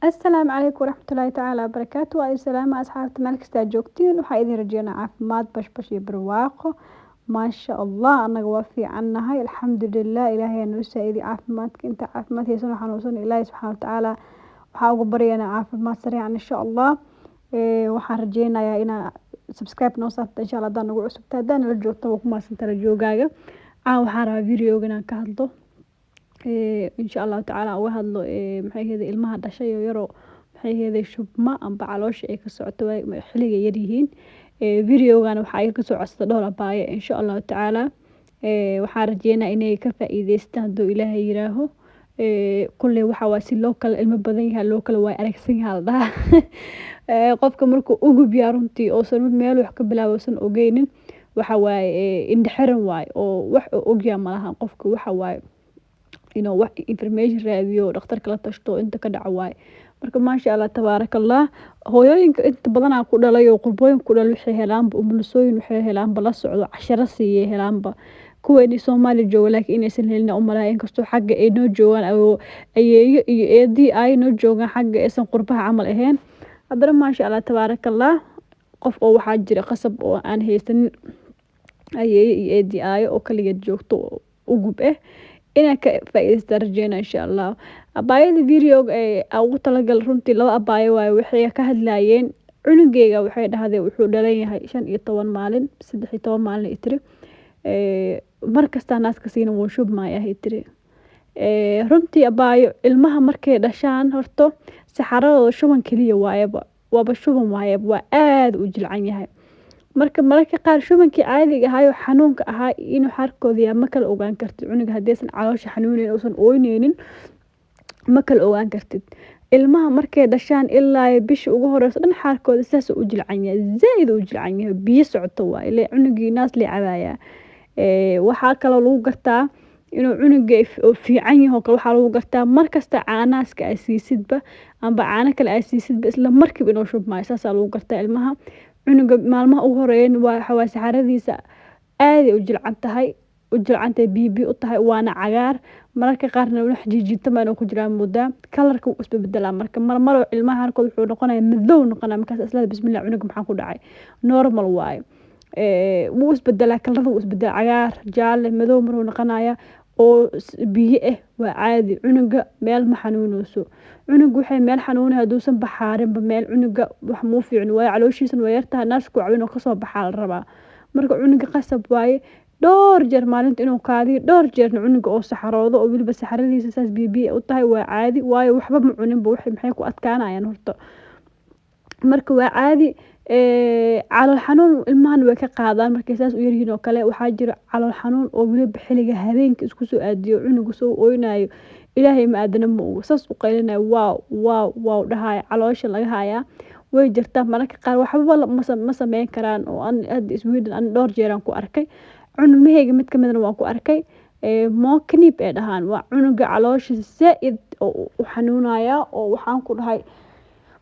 السلام عليكم ورحمة الله تعالى وبركاته وأي سلامة أصحابتي meel kasta aad joogtiin waxaa idin rajeynaa caafimaad bashbash iyo barwaaqo maasha Allah anaga waa fiicannahay alxamdulilah ilaahay aa noo saaidi caafimaadka inta caafimaad haysan xanuunsan ilaahay subxaana watacaala waxaa ugu baryaynaa caafimaad sariican insha Allah waxaan rajeynayaa inaa subscribe noo saarta insha Allah haddaan nagu cusubta haddaan la joogto waa ku mahadsantala joogaaga waxaan rabaa videoga inaan ka hadlo إن شاء الله تعالى واحد له محي هذا المها دشة يرو محي هذا شبما أم بعلاش كسعتوا حلقة يريهين فيديو أنا وحاي كسع الصدارة باي إن شاء الله تعالى وحارجينا إني كفى إذا استندوا إلى هيراهو كل وحواسي لوكال المبادئها لوكال وأركسين هذا قف كمركو أوجو بيارنتي أو سنود ميل وحكي بلا وسن أوجينين وحواي إن حرم واي أو وح أوجيا مالها قفك وحواي inuu wax information raadiyo dhakhtarka la tashto inta ka dhac waay marka ma sha Allah tabarakallah hooyooyinka inta badan ku dhalay oo qurbooyin ku dhal waxay helaan umulusooyin waxay helaan bala socdo 10 siiyay helaanba kuweeni Soomaali jooga laakiin inaysan helin umalaha in kasto xagga ay noo joogan ayeeyo iyo eedii ay noo joogan xagga aysan qurbaha camal ahayn hadana ma sha Allah tabarakallah qof oo waxa jira qasab oo aan haysan ayeeyo iyo eedii ay oo kaliya joogto ugu إنا كفايدة درجينا إن شاء الله أبايد فيديو أو تلاقي رنتي لو أباي وحيا كهد لاين عنقيقة وحيد هذا وحود لين هاي شان يطول مالين بسدح يطول مالين يتري مركز ناس كسينا وشوب ما يهيتري رنتي أباي المها مركي دشان هرتو سحرة شوبان كلية وابشوبان وايب وآد وجلعان يهي marka qaar shubankii caadiga ahaa oo xanuunka ahaa inuu xarkoodii ma kala ogaan kartid cunuga hadaysan caloosha xanuuneyn oo san ooyneenin ma kala ogaan kartid ilmaha markay dhashaan ilaa bish ugu horeyso dhan xarkooda saas u jilcan yahay zaid u jilcan yahay biyo socoto waa ilaa cunugii naas li cabaaya waxa kale lagu gartaa inuu cunuga oo fiican yahay oo waxa lagu gartaa markasta caanaaska ay siisidba amba caana kale ay siisidba isla markiiba inuu shubmaayo saas lagu gartaa ilmaha cunuga maalmaha ugu horeeyeen waa xawaas xaradiisa aad u jilcantahay bibi u tahay waana cagaar mararka qaarna wax jiijitama inuu ku jiraan muddo kalarka uu isbedela marka mar ilmaha harkood wuxuu noqonayaa madow noqonaa markaas isla bismillah cunuga maxaa ku dhacay normal waay wuu isbedela kalarka uu isbedela cagaar jaalle madow maruu noqonaya oo biyo waa caadi cunuga meel ma xanuunayso cunuga waxay meel xanuunay haduusan baxaarinba meel cunuga wax muu fiicin way calooshiisan way yartahay naasku caawin oo ka soo baxaa la rabaa marka cunuga qasab waaye dhowr jeer maalinta inuu kaadiyo dhowr jeerna cunuga oo saxaroodo oo waliba saxaradiisa saas bibi u tahay waa caadi waayo waxba ma cuninba maxay ku adkaanayaan horta marka waa caadi calool xanuun ilmahan way ka qaadaan markay saas u yaryihiin oo kale waxaa jira calool xanuun oo waliba xiliga habeenka isku soo aadiyo cunuga soo ooynayo ilaahay ma aadana ma ogo saas u qaylinayo waaw dhahay caloosha laga hayaa way jirtaa mararka qaar waxba ma sameyn karaan oo aan Sweden aan dhowr jeer aan ku arkay cunugahayga mid kamidna waan ku arkay mooknib ee dhahaan waa cunuga caloosha zaid u xanuunaya oo waxaan ku dhahay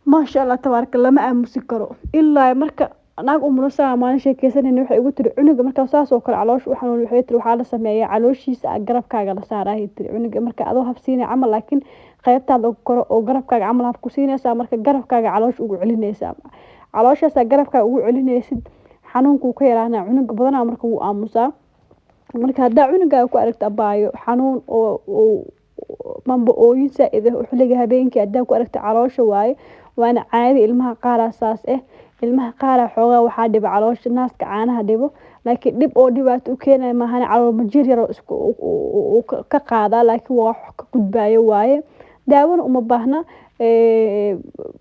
ما شاء الله تبارك الله ما أمسك كرو إلا مركا ناق مرسا ما نشكيسن إنه وحي يقول تري عنق مركا وساس وكل علاش وحنا وحي تري وحالة سمية علاش يس أقرب كاجا لسارة هي تري عنق مركا أضوها في سينة عمل لكن خيبت هذا كرو وقرب كاجا عملها في كوسينة سا مركا قرب كاجا علاش وعلينا سا علاش سا قرب كاجا وعلينا سد حنون كوكير أنا عنق بدنا مركا وأمسا مركا هدا عنق أكو أركت أبايو حنون و من بقوين سائده وحلقها بينك أداك أركت علاش واي وانا عادي ilmaha qaar asaas ilmaha qaar xooga waxa dhib caloosha naaska caanaha dhibo laakiin dib oo dhibaato u keenay ma ahan calool majir yar oo isku ka qaada laakiin waa wax ka gudbaayo waaye daawada uma baahna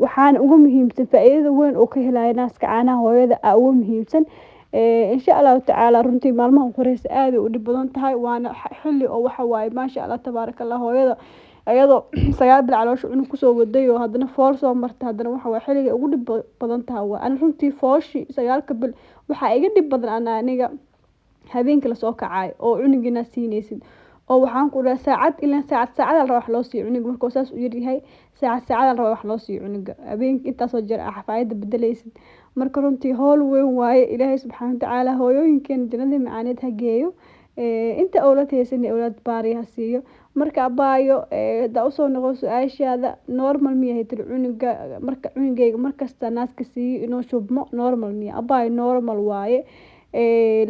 waxaan ugu muhiimsan faa'iidada weyn oo ka helaya naaska caanaha hooyada ugu muhiimsan insha Allah ta'ala runtii maalmaha qoreysa aad u dhib badan tahay waana xilli oo waxa waaye ma sha Allah tabarakallah hooyada ayadoo 9 bil caloosh inuu ku soo waday oo hadana fool soo martay hadana waxa way xiliga ugu dhib badan tahay waa aan runtii fooshi 9 bil waxa iga dhib badan aniga habeenka la soo kacay oo cunugina siinaysid oo waxaan ku dhahay saacad ilaa saacad la wax loo siiyo cunuga markuu saas u yaryahay saacad la wax loo siiyo cunuga habeenka intaas oo jeer xafaayada bedelaysid marka runtii hool weyn waaye Ilaahay subhanahu wa ta'ala hooyooyinkeen jannada macaaneed ha geeyo inta awlad haysan awlad baariha siiyo marka abaayo hadaa usoo noqo su-aashaada normal miyahay tiri cunuga marka cunugeyga markasta naaska siiyo inuu shubmo normal miya abaayo normal waaye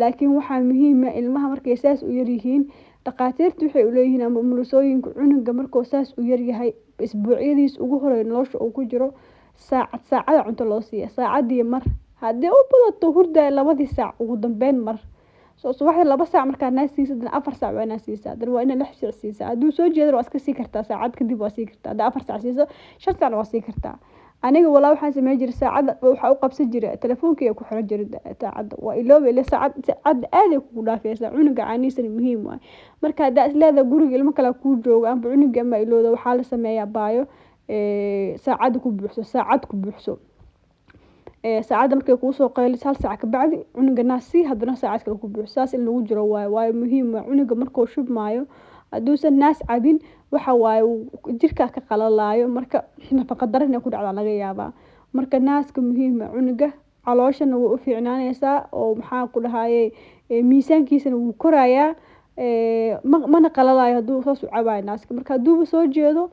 laakiin waxaa muhiim ah ilmaha markay saas u yaryihiin dhaqaatiirtu waxay u leeyihiin ama umulisooyinka cunuga markuu saas u yaryahay isbuucyadiis ugu horeeya nolosha uu ku jiro saacada cunto loo siiya saacadii mar haddii u badato hurdaaya 2 saac ugu dambeyn mar subaxdii 2 saac markaa naas siisid 4 saac waa inaad siisaa dan waa inaad 6 saac siisaa hadduu soo jeedo waa iska sii kartaa saacad kadib waa sii kartaa haddaa 4 saac siiso 5 saac waa sii kartaa aniga walaa waxaan sameyn jiray saacada waxa u qabsan jiray telefoonkiga ku xiran jiray saacada waa iloobe le saacad aad ku dhaafaysa cunuga caanisan muhiim waay marka haddaa isleeda guriga ilmo kale ku joogo amba cunuga ma iloodo waxaa la sameeyaa baayo saacad ku buuxso saacada markay kuu soo qayliso 1 saac ka bacdi cunuga naasi hadana saacad kale ku buuxso saas in lagu jiro waay muhiim waa cunuga markuu shubmaayo haduusan naas cabin waxa waaye jirka ka qalalaayo marka nafaqa darro inay ku dhacdo laga yaabaa marka naaska muhiim ah cunuga calooshana wuu u fiicnaanaysaa oo maxaa ku dhahaye miisaankiisana wuu korayaa mana qalalaayo haduu saas u cabaayo naaska marka haduu soo jeedo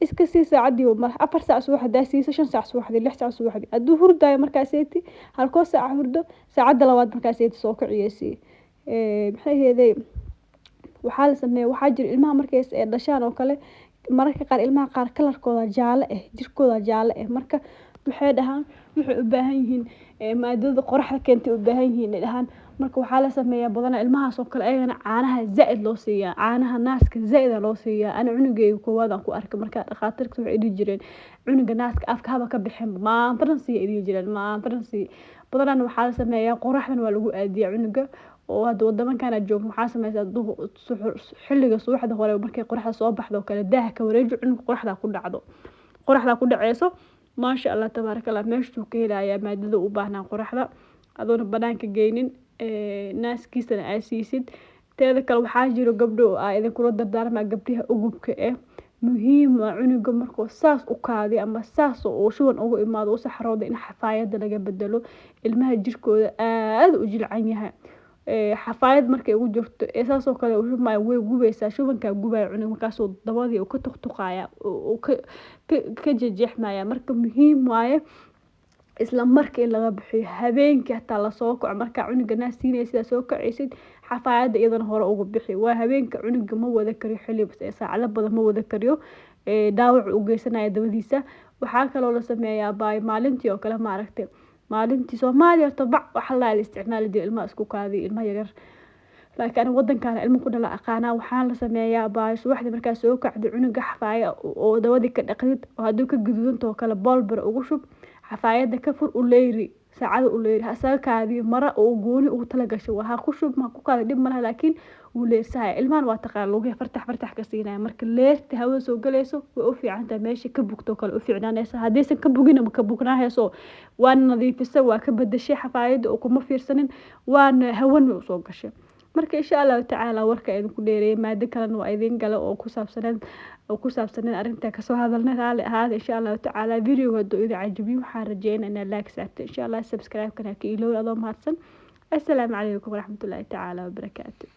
iska sii saacadii mar 4 saac subax hadaa siiso 5 saac subaxdii 6 saac subaxdii haduu hurdaayo markaaseeti halkoo saac hurdo saacada labaad markaaseeti soo kiciyaysi maxay heeday waxaa la sameeyaa waxaa jira ilmaha markay dhashaan oo kale mararka qaar ilmaha qaar kalarkooda jaale jirkooda jaale marka waxay dhahaan waxay u baahan yihiin maadada qoraxda keentay u baahan yihiin dhahaan marka waxaa la sameeyaa badanaa ilmahaas oo kale ayagana caanaha zaid loo siiyaa caanaha naaska zaid loo siiyaa ana cunugeyga koowaad aan ku arkay marka dhaqaatiirtu waxay idhi jireen cunuga naaska afka haba ka bixin maantadan sii idhi jireen maantadan sii badanaa waxaa la sameeyaa qoraxdan waa lagu aadiyaa cunuga oo hadda wadamankan joogno waxaa sameeyay xilliga subaxda hore markay qoraxda soo baxdo kale daah ka wareejo cunuga qoraxda ku dhaceyso ma sha Allah tabarakallah meeshuu ka helayaa maadada u baahnaa qoraxda adoona banaanka geynin naaskiisana ay siisid teeda kale waxaa jiro gabdho idin kula dardaarmaa gabdhaha ugubka muhiim waa cunuga markuu saas u kaadi ama saas oo shuban ugu imaado saxarooda in xafaayada laga bedelo ilmaha jirkooda aad u jilcan yahay xafaayad markay ugu jirto saas oo kale uu shumay way gubaysaa shubanka gubay cunuga markaas oo dabadii uu ka tuqtuqaya oo ka jeexmaya marka muhiim waaye isla markii laga bixiyo habeenkii hataa la soo kaco marka cunuga naas siinaysa soo kacaysid xafaayada iyadana hore ugu bixi waa habeenka cunuga ma wada kariyo xilib saacado badan ma wada kariyo dhaawac u geysanaya dabadiisa waxaa kale oo la sameeyaa baay maalintii oo kale ma aragtay maalintii Soomaaliya tabac waxa la isticmaali jiray ilmaha isku kaadi ilmaha yar laakiin wadankan ilmo ku dhala aqaana waxaan la sameeyaa baay subaxdii markaa soo kacdo cunuga xafaaya oo dabadii ka dhaqid oo haduu ka gududanto kale bolbar ugu shub xafaayada ka fur u leeyri saacada u leeyri hasalkaadi mara oo gooni ugu tala gasho waxa ku shub ma ku kala dib malaha laakiin uu leesahay ilmaan waa taqaan lagu fartax ka siinaya marka leerta hawada soo galayso way u fiican tahay meesha ka bugto kale u fiicnaanaysa hadii ka bugina ma ka bugnaaheeso waan nadiifisa waa ka bedeshay xafaayada oo kuma fiirsanin waan hawan u soo gashay marka insha Allah ta'ala warka idin ku dheereeyay maada kalena waa idin gala oo ku saabsan arinta ka soo hadalna raali ahaad insha Allah ta'ala video haduu idin cajibiyo waxaan rajeynayaa inaad like saarto insha Allah subscribe kana ka iloow adoo mahadsan assalaamu calaykum waraxmatullaahi ta'ala wabarakaatuh